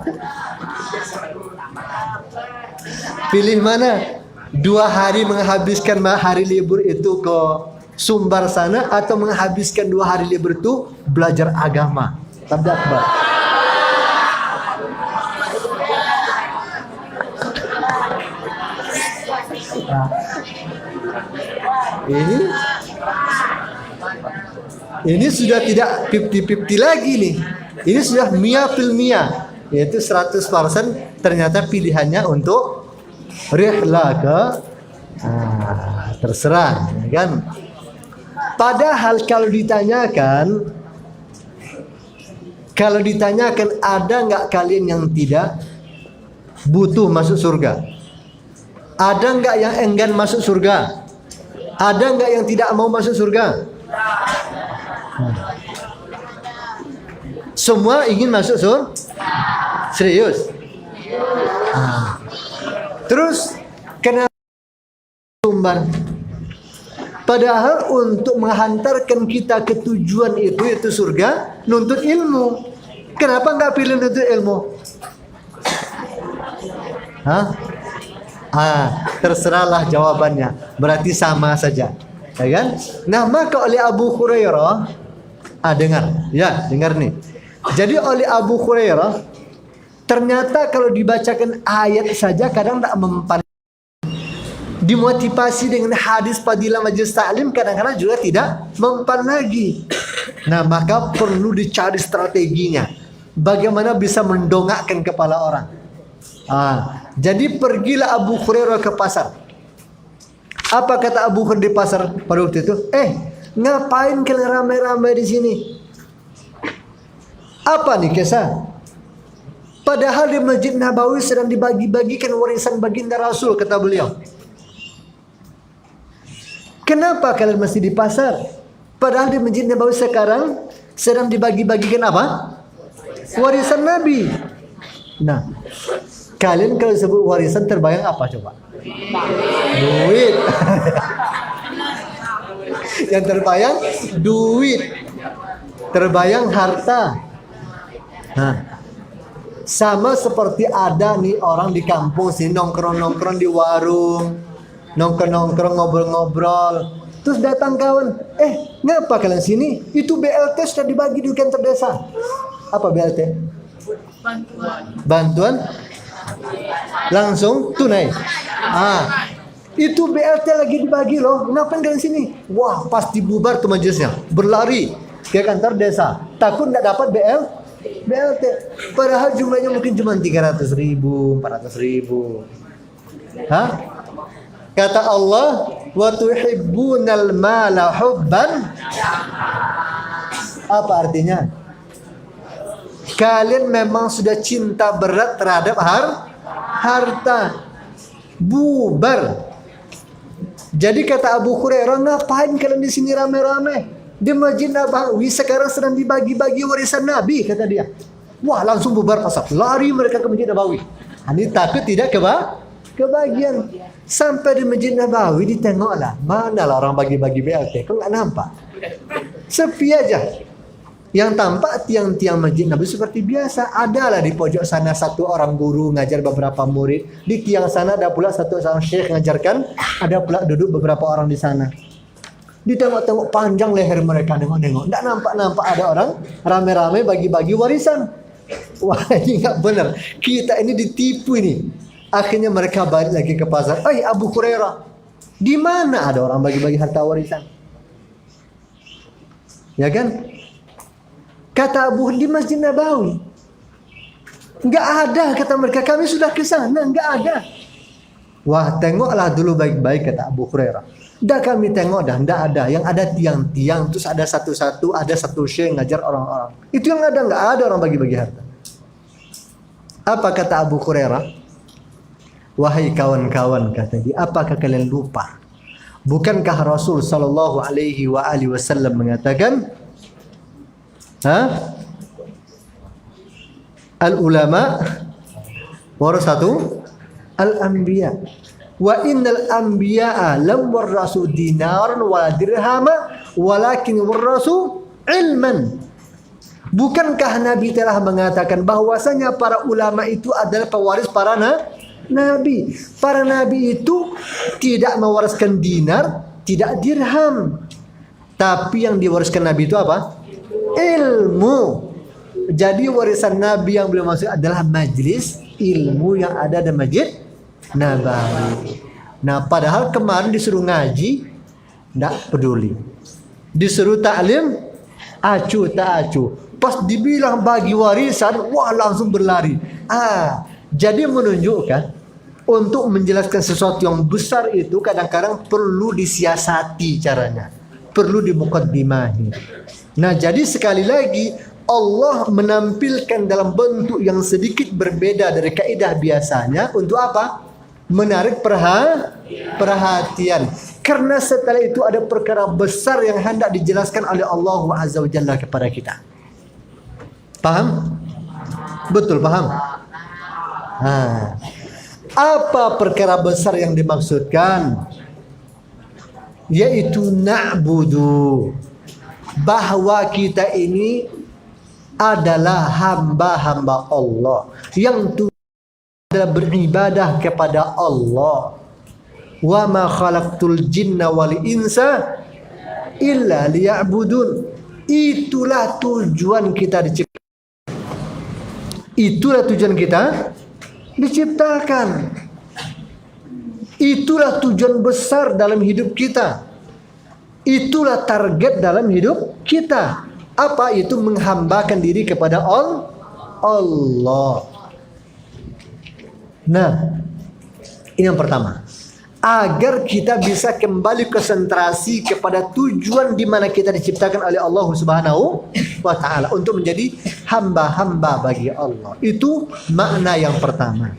Pilih mana? 2 hari menghabiskan hari libur itu ke Sumbar sana atau menghabiskan 2 hari libur itu belajar agama. Tabda akbar. Ini sudah tidak 50-50 lagi nih. Ini sudah mia fil mia, yaitu 100% ternyata pilihannya untuk rihla ke terserah, kan? Padahal kalau ditanyakan ada nggak kalian yang tidak butuh masuk surga? Ada nggak yang enggan masuk surga? Ada nggak yang tidak mau masuk surga? Semua ingin masuk surga? Serius? Terus kenapa Sumbar? Padahal untuk menghantarkan kita ke tujuan itu, yaitu surga, nuntut ilmu. Kenapa nggak pilih nuntut ilmu? Terserahlah jawabannya. Berarti sama saja, ya kan? Nah, maka oleh Abu Hurairah, dengar nih. Jadi oleh Abu Hurairah, ternyata kalau dibacakan ayat saja kadang tak mempan. Dimotivasi dengan hadis fadilah majelis taklim kadang-kadang juga tidak mempan lagi. Nah, maka perlu dicari strateginya. Bagaimana bisa mendongakkan kepala orang. Jadi pergilah Abu Hurairah ke pasar. Apa kata Abu Hurairah di pasar pada waktu itu? Ngapain kalian ramai-ramai di sini? Apa nih kisah? Padahal di Masjid Nabawi sedang dibagi-bagikan warisan baginda Rasul, kata beliau. Kenapa kalian masih di pasar? Padahal di Masjid Nabawi sekarang sedang dibagi-bagikan apa? Warisan Nabi. Nah, kalian kalau sebut warisan terbayang apa coba? Duit. Yang terbayang duit. Terbayang harta. Sama seperti ada nih orang di kampung sini nongkrong-nongkrong di warung, nongkrong-nongkrong ngobrol-ngobrol. Terus datang kawan, ngapa kalian sini? Itu BLT sudah dibagi di kantor desa. Apa BLT? Bantuan langsung tunai. Itu BLT lagi dibagi loh. Kenapa kalian sini? Wah, pasti bubar tuh majelisnya. Berlari ke kantor desa. Takut tidak dapat BLT. Padahal jumlahnya mungkin cuma 300.000, 400.000. Kata Allah, wa tuhibbunal mala hubban. Apa artinya? Kalian memang sudah cinta berat terhadap harta. Bubar. Jadi kata Abu Hurairah, ngapain kalian di sini rame-rame? Di Masjid Nabawi sekarang sedang dibagi-bagi warisan Nabi, kata dia. Wah, langsung bubar pasar. Lari mereka ke Masjid Nabawi. Ini takut tidak kebagian. Sampai di Masjid Nabawi ditengoklah, mana lah orang bagi-bagi BLT. Kok nggak nampak? Sepi aja. Yang tampak tiang-tiang Masjid Nabawi seperti biasa. Adalah di pojok sana satu orang guru ngajar beberapa murid. Di tiang sana ada pula satu orang syekh ngajarkan. Ada pula duduk beberapa orang di sana. Ditengok-tengok panjang leher mereka, nengok-nengok. Tidak nampak-nampak ada orang rame-rame bagi-bagi warisan. Wah, ini nggak benar. Kita ini ditipu ini. Akhirnya mereka balik lagi ke pasar. Abu Hurairah, di mana ada orang bagi-bagi harta warisan? Ya kan? Kata Abu, di Masjid Nabawi. Enggak ada, kata mereka. Kami sudah ke sana, enggak ada. Wah, tengoklah dulu baik-baik, kata Abu Hurairah. Dah kami tengok dah, enggak ada. Yang ada tiang-tiang, terus ada satu-satu, ada satu syekh ngajar orang-orang. Itu yang ada, enggak ada orang bagi-bagi harta. Apa kata Abu Hurairah? Wahai kawan-kawan, kata dia, apakah kalian lupa? Bukankah Rasul sallallahu alaihi wasallam mengatakan, al-ulama warasatu al-anbiya wa innal anbiya'a lam warasu dinaran wa dirhama walakin warasu ilman. Bukankah Nabi telah mengatakan bahwasanya para ulama itu adalah pewaris para nabi. Para nabi itu tidak mewariskan dinar, tidak dirham. Tapi yang diwariskan Nabi itu apa? Ilmu. Jadi warisan Nabi yang beliau maksud adalah majlis ilmu yang ada di Masjid Nabawi. Nah, padahal kemarin disuruh ngaji, tidak peduli. Disuruh taklim, acuh tak acuh. Pas dibilang bagi warisan, wah langsung berlari. Jadi menunjukkan untuk menjelaskan sesuatu yang besar itu kadang-kadang perlu disiasati caranya, perlu dimukaddimahi. Nah, jadi sekali lagi Allah menampilkan dalam bentuk yang sedikit berbeda dari kaidah biasanya untuk apa? Menarik perhatian. Karena setelah itu ada perkara besar yang hendak dijelaskan oleh Allah Azza wa Jalla kepada kita. Paham? Betul paham? Apa perkara besar yang dimaksudkan? Yaitu na'budu. Bahwa kita ini adalah hamba-hamba Allah yang adalah beribadah kepada Allah. Wa ma khalaqtul jinna wal insa illa liya'budun. Itulah tujuan kita diciptakan. Itulah tujuan kita diciptakan. Itulah tujuan besar dalam hidup kita. Itulah target dalam hidup kita. Apa itu? Menghambakan diri kepada Allah. Nah, ini yang pertama. Agar kita bisa kembali konsentrasi kepada tujuan di mana kita diciptakan oleh Allah Subhanahu wa taala untuk menjadi hamba-hamba bagi Allah. Itu makna yang pertama.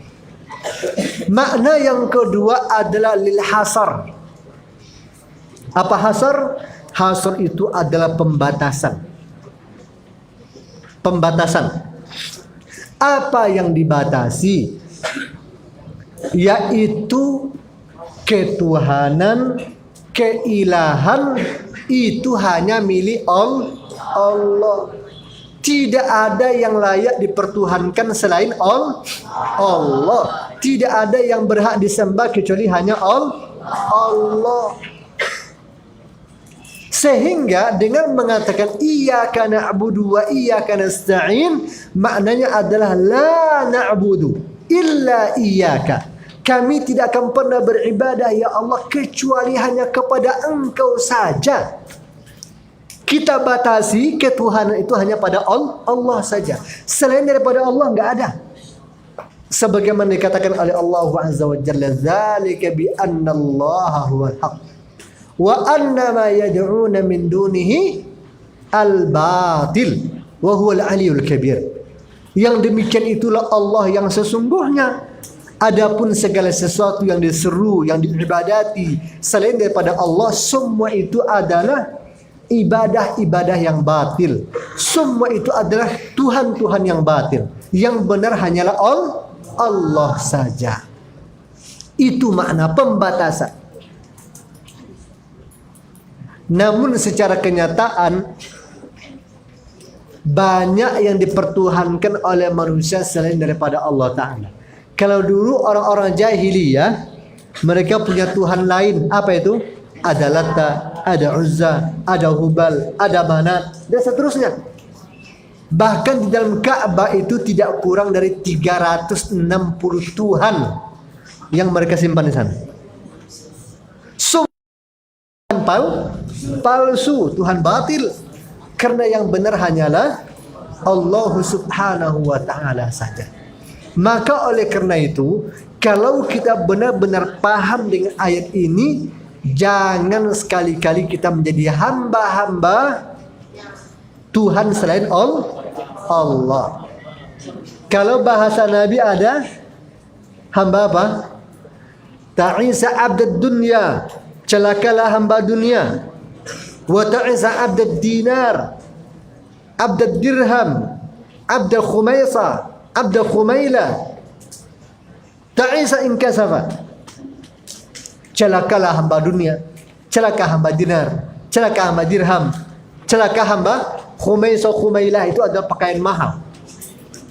Makna yang kedua adalah lil hasar. Apa hasar? Hasar itu adalah pembatasan. Pembatasan. Apa yang dibatasi? Yaitu ketuhanan, keilahan itu hanya milik Allah. Tidak ada yang layak dipertuhankan selain Allah. Tidak ada yang berhak disembah kecuali hanya Allah. Sehingga dengan mengatakan iyyaka na'budu wa iyyaka nasta'in, maknanya adalah la na'budu illa iyyaka. Kami tidak akan pernah beribadah ya Allah kecuali hanya kepada Engkau saja. Kita batasi ketuhanan itu hanya pada Allah saja. Selain daripada Allah enggak ada. Sebagaimana dikatakan oleh Allah Azza wa Jalla, "Dzalika bi anna Allah huwal haq wa anna ma yad'una min dunihi al-batil wa huwal aliyyul kabir." Yang demikian itulah Allah yang sesungguhnya. Adapun segala sesuatu yang diseru, yang diibadati selain daripada Allah, semua itu adalah ibadah-ibadah yang batil. Semua itu adalah Tuhan-Tuhan yang batil. Yang benar hanyalah Allah saja. Itu makna pembatasan. Namun secara kenyataan banyak yang dipertuhankan oleh manusia selain daripada Allah Ta'ala. Kalau dulu orang-orang jahiliyah, mereka punya Tuhan lain. Apa itu? Ada Lata, ada Uzza, ada Hubal, ada Manat, dan seterusnya. Bahkan di dalam Ka'bah itu tidak kurang dari 360 Tuhan yang mereka simpan di sana. Tuhan palsu, Tuhan batil. Karena yang benar hanyalah Allah Subhanahu wa Ta'ala saja. Maka oleh karena itu, kalau kita benar-benar paham dengan ayat ini, jangan sekali-kali kita menjadi hamba-hamba Tuhan selain Allah. Kalau bahasa Nabi ada hamba apa? Ta'isa abdad dunya, celakalah hamba dunia. Wa ta'isa abdad dinar, abdad dirham, abdad khumaisa, abda khumaila, ta'isa in kasafa. Celakalah hamba dunia, celaka hamba dinar, celaka hamba dirham, celaka hamba khumaisa. Khumailah itu adalah pakaian mahal.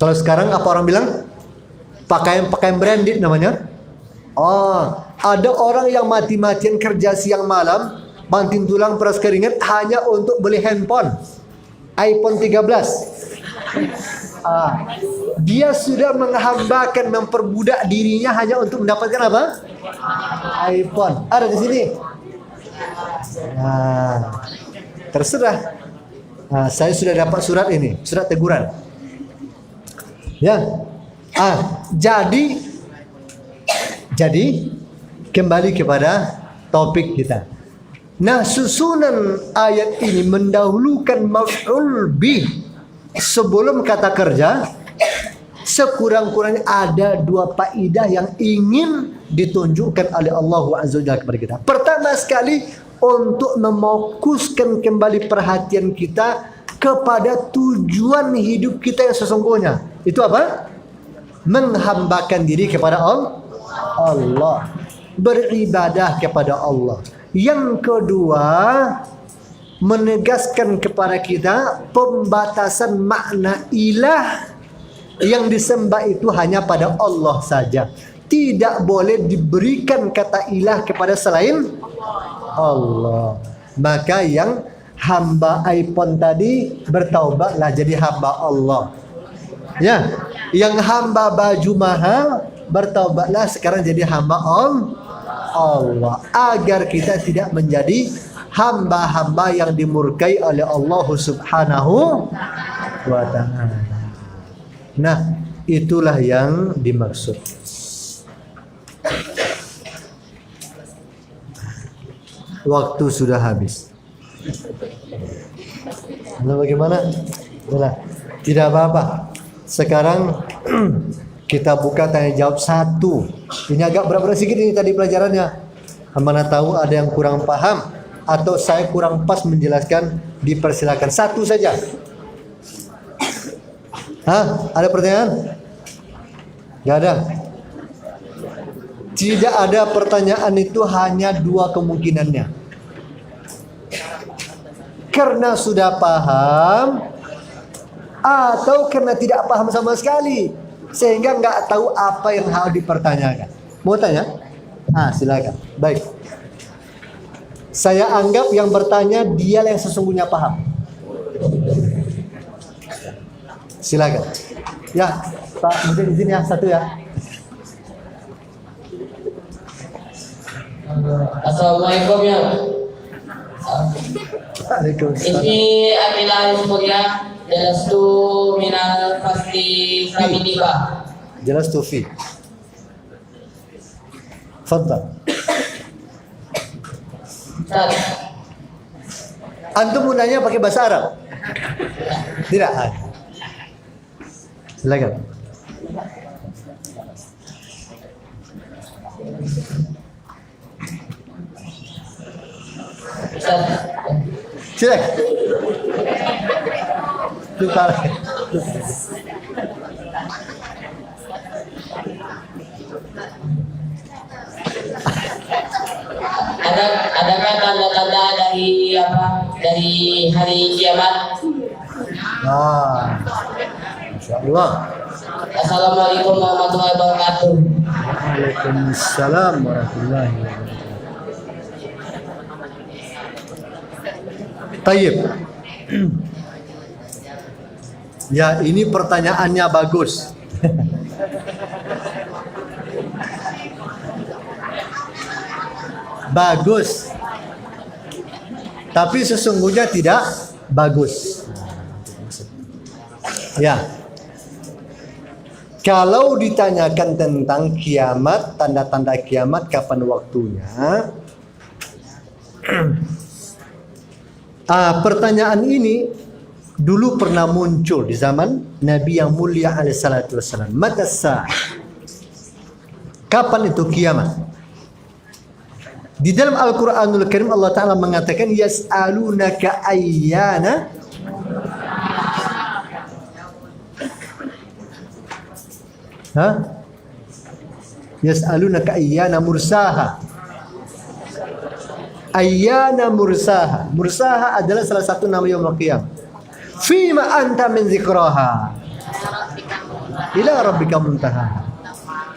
Kalau sekarang apa orang bilang? Pakaian branded namanya. Oh, ada orang yang mati-matian kerja siang malam, banting tulang peras keringat hanya untuk beli handphone iPhone 13. Dia sudah menghambakan, memperbudak dirinya hanya untuk mendapatkan apa? iPhone. Ada di sini. Terserah. Saya sudah dapat surat ini, surat teguran. Ya. Jadi kembali kepada topik kita. Nah, susunan ayat ini mendahulukan maf'ul bih sebelum kata kerja. Sekurang-kurangnya ada dua faedah yang ingin ditunjukkan oleh Allah Azza wa Jalla kepada kita. Pertama sekali, untuk memokuskan kembali perhatian kita kepada tujuan hidup kita yang sesungguhnya. Itu apa? Menghambakan diri kepada Allah, beribadah kepada Allah. Yang kedua, menegaskan kepada kita pembatasan makna ilah. Yang disembah itu hanya pada Allah saja. Tidak boleh diberikan kata ilah kepada selain Allah. Maka yang hamba iPhone tadi, bertaubatlah jadi hamba Allah. Ya, yang hamba baju mahal, bertaubatlah sekarang jadi hamba Allah. Agar kita tidak menjadi hamba-hamba yang dimurkai oleh Allah Subhanahu wa Ta'ala. Nah, itulah yang dimaksud. Waktu sudah habis. Nah, bagaimana? Tidak apa-apa. Sekarang kita buka tanya jawab satu. Ini agak berat-berat sedikit ini tadi pelajarannya. Mana tahu ada yang kurang paham atau saya kurang pas menjelaskan, dipersilakan. Satu saja. Ada pertanyaan? Gak ada. Tidak ada pertanyaan, itu hanya dua kemungkinannya. Karena sudah paham, atau karena tidak paham sama sekali, sehingga nggak tahu apa yang harus dipertanyakan. Mau tanya? Silakan. Baik. Saya anggap yang bertanya dia yang sesungguhnya paham. Silakan. Ya, Pak, mungkin izin ya satu ya. Assalamualaikum ya. Waalaikumsalam. Ini adalah mulia jelas tu minal pasti kami tiba. Jelas tuh fi. Fadhal. Ustaz, Antum mau nanya pakai bahasa Arab? Tidak. Silakan. Ustaz, Silakan. Lupa. adakah tanda-tanda dari dari hari kiamat? Masya Allah. Assalamualaikum warahmatullahi wabarakatuh. Waalaikumsalam warahmatullahi wabarakatuh. Tayyib. Ya, ini pertanyaannya bagus. Bagus. Tapi sesungguhnya tidak bagus. Ya. Kalau ditanyakan tentang kiamat, tanda-tanda kiamat, kapan waktunya? Pertanyaan ini dulu pernah muncul di zaman Nabi yang mulia alaihissalatu wassalam. Mata sa'ah. Kapan itu kiamat? Di dalam Al-Quranul Karim Allah Ta'ala mengatakan yas'alunaka ayyana yas'alunaka ayyana mursaha. Ayyana mursaha. Mursaha adalah salah satu nama yaumul qiyamah. Fima anta min zikraha ila rabbika muntaha.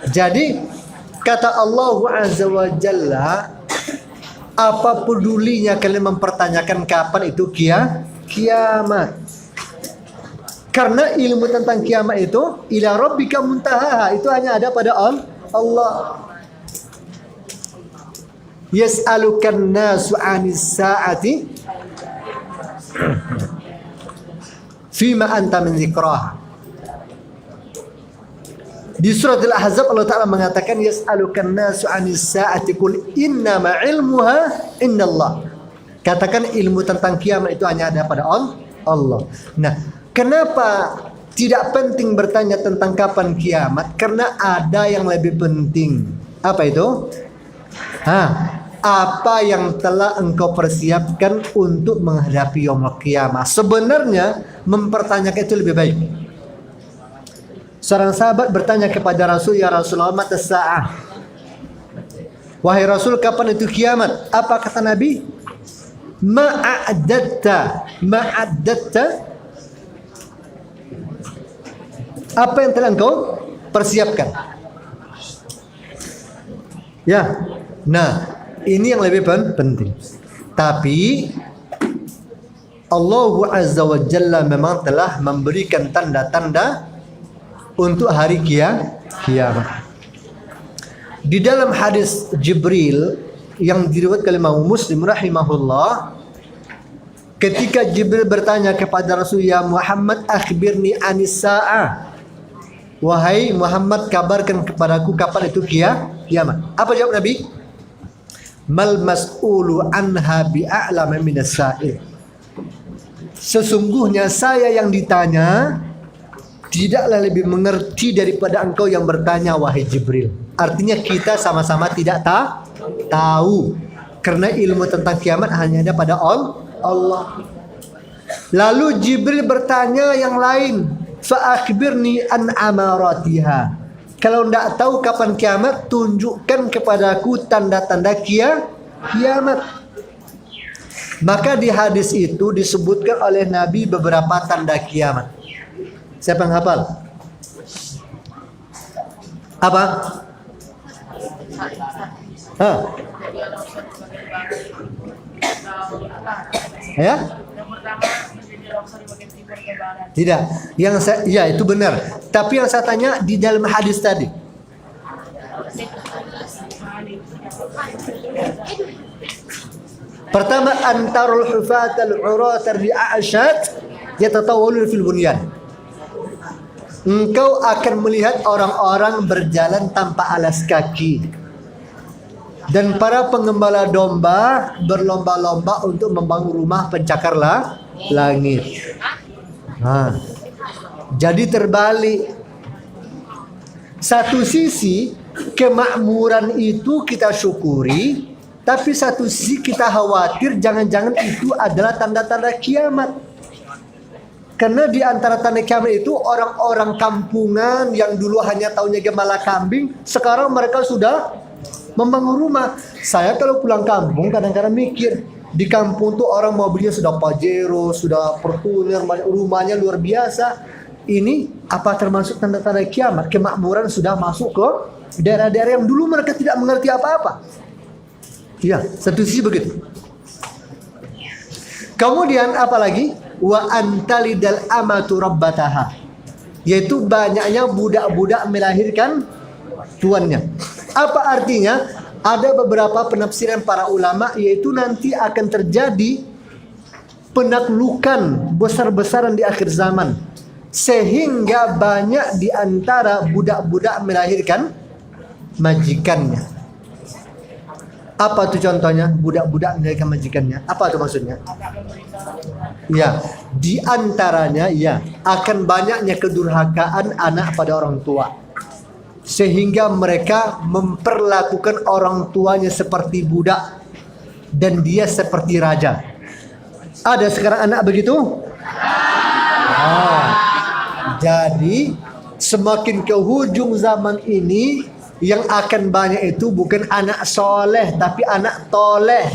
Jadi kata Allah Azza wa Jalla, apa pedulinya kalian mempertanyakan kapan itu kiamat? Karena ilmu tentang kiamat itu ila rabbika muntaha, itu hanya ada pada Allah. Yas'alukan nasu 'anis sa'ati fima anta min zikraha. Di surat Al-Ahzab Allah Ta'ala mengatakan yas'alukan nasu 'anis sa'ati qul innama 'ilmuha indallah. Katakan ilmu tentang kiamat itu hanya ada pada Allah. Nah, kenapa tidak penting bertanya tentang kapan kiamat? Karena ada yang lebih penting. Apa itu? Apa yang telah engkau persiapkan untuk menghadapi yaumul qiyamah. Sebenarnya mempertanyakan itu lebih baik. Seorang sahabat bertanya kepada Rasul, ya Rasulullah, mata sa'ah. Wahai Rasul, kapan itu kiamat? Apa kata Nabi? Ma'adatta. Apa yang telah engkau persiapkan? Ya. Nah, ini yang lebih penting. Tapi Allah Azza wa Jalla memang telah memberikan tanda-tanda untuk hari kiamat. Di dalam hadis Jibril yang diriwayatkan oleh Imam Muslim rahimahullah, ketika Jibril bertanya kepada Rasul, ya Muhammad akhbirni anis sa'ah. Wahai Muhammad, kabarkan kepadaku kapan itu kiamat. Apa jawab Nabi? Mal mas'ulu anha bi'a'lama minas sa'il. Sesungguhnya saya yang ditanya tidaklah lebih mengerti daripada engkau yang bertanya, wahai Jibril. Artinya kita sama-sama tidak tahu. Karena ilmu tentang kiamat hanya ada pada Allah. Lalu Jibril bertanya yang lain, fa akhbirni an amaratiha. Kalau tidak tahu kapan kiamat, tunjukkan kepadaku tanda-tanda kiamat. Maka di hadis itu disebutkan oleh Nabi beberapa tanda kiamat. Siapa yang hafal? Apa? Ya? Tidak. Ya itu benar. Tapi yang saya tanya di dalam hadis tadi. Pertama, antarul hufat al-urat ar-ri'ashat yatatawalun fil bunyan. Engkau akan melihat orang-orang berjalan tanpa alas kaki. Dan para pengembala domba berlomba-lomba untuk membangun rumah pencakar langit. Nah, jadi terbalik. Satu sisi kemakmuran itu kita syukuri, tapi satu sisi kita khawatir jangan-jangan itu adalah tanda-tanda kiamat. Karena di antara tanda kiamat itu orang-orang kampungan yang dulu hanya taunya gembala kambing, sekarang mereka sudah membangun rumah. Saya kalau pulang kampung kadang-kadang mikir, di kampung tuh orang mobilnya sudah Pajero, sudah Fortuner, rumahnya luar biasa. Ini apa termasuk tanda-tanda kiamat? Kemakmuran sudah masuk ke daerah-daerah yang dulu mereka tidak mengerti apa-apa. Ya, satu sisi begitu. Kemudian apa lagi? Wa antalidal amatu rabbataha, yaitu banyaknya budak-budak melahirkan tuannya. Apa artinya? Ada beberapa penafsiran para ulama, yaitu nanti akan terjadi penaklukan besar-besaran di akhir zaman, sehingga banyak di antara budak-budak melahirkan majikannya. Apa tuh contohnya? Budak-budak melahirkan majikannya. Apa tuh maksudnya? Ya, di antaranya ya akan banyaknya kedurhakaan anak pada orang tua, sehingga mereka memperlakukan orang tuanya seperti budak dan dia seperti raja. Ada sekarang anak begitu? Jadi semakin ke hujung zaman ini, yang akan banyak itu bukan anak soleh, tapi anak toleh.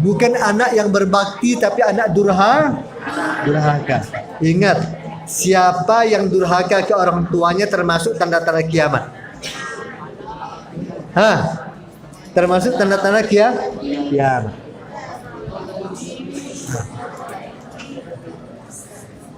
Bukan anak yang berbakti, tapi anak durhaka. Ingat, siapa yang durhaka ke orang tuanya termasuk tanda-tanda kiamat. Termasuk tanda-tanda kiamat.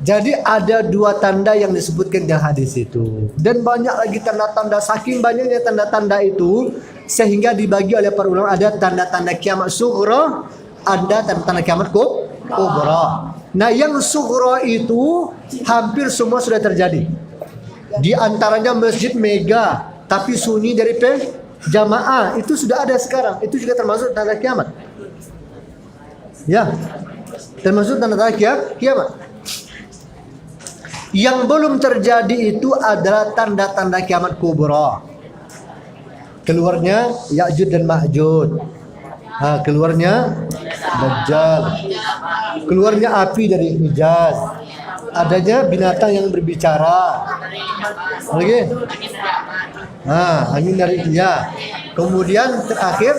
Jadi ada dua tanda yang disebutkan dalam hadis itu. Dan banyak lagi tanda-tanda, saking banyaknya tanda-tanda itu, sehingga dibagi oleh para ulama, ada tanda-tanda kiamat sughra, ada tanda-tanda kiamat kubra. Nah, yang sughra itu hampir semua sudah terjadi. Di antaranya masjid mega tapi sunyi dari jamaah, itu sudah ada sekarang. Itu juga termasuk tanda kiamat. Ya, termasuk tanda-tanda kiamat. Yang belum terjadi itu adalah tanda-tanda kiamat kubra. Keluarnya Ya'juj dan Ma'juj. Keluarnya Dajjal. Keluarnya api dari Hijaz. Adanya binatang yang berbicara. Lagi? Angin dari Kemudian terakhir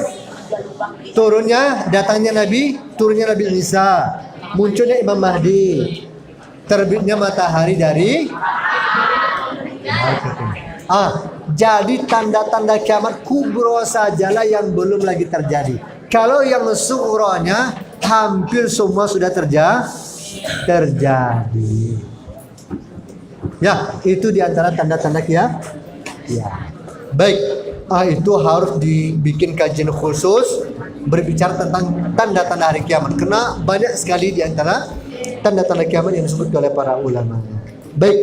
datangnya Nabi Isa. Munculnya Imam Mahdi. Terbitnya matahari dari jadi tanda-tanda kiamat kubro sajalah yang belum lagi terjadi. Kalau yang sughronya hampir semua sudah terjadi. Ya, itu diantara tanda-tanda kiamat. Ya. Baik, itu harus dibikin kajian khusus berbicara tentang tanda-tanda hari kiamat, karena banyak sekali diantara tanda-tanda kiamat yang disebut oleh para ulama. Baik,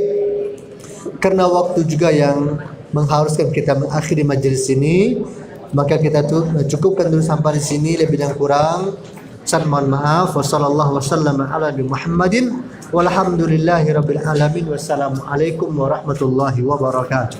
karena waktu juga yang mengharuskan kita mengakhiri majelis ini, maka kita cukupkan dulu sampai di sini. Lebih dan kurang saya mohon maaf. Wassallallahu wasallam ala Muhammadin walhamdulillahi rabbil alamin. Wassalamualaikum warahmatullahi wabarakatuh.